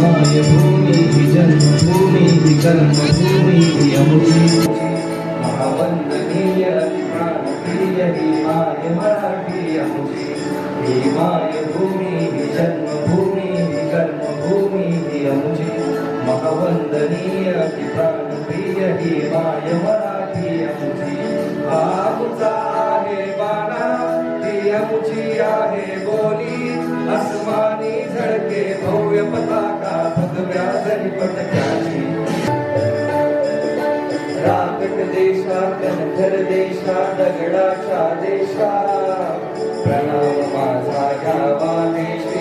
मायभूमी ही जन्मभूमी ही कर्मभूमी ही अमुची महावंदनीय प्राणप्रिय ही माय मराठी अमुची ही मायभूमी ही जन्मभूमी ही कर्मभूमी ही अमुची महावंदनीय प्राणप्रिय ही माय मराठी अमुची आमुचा आहे बाणा ती अमुची आहे बोली आसमानी झळके भव्य पताका भगव्या पटक्याची राकट देशा कणखर देशा दगडाच्या देशा प्रणाम माझा घ्यावा देश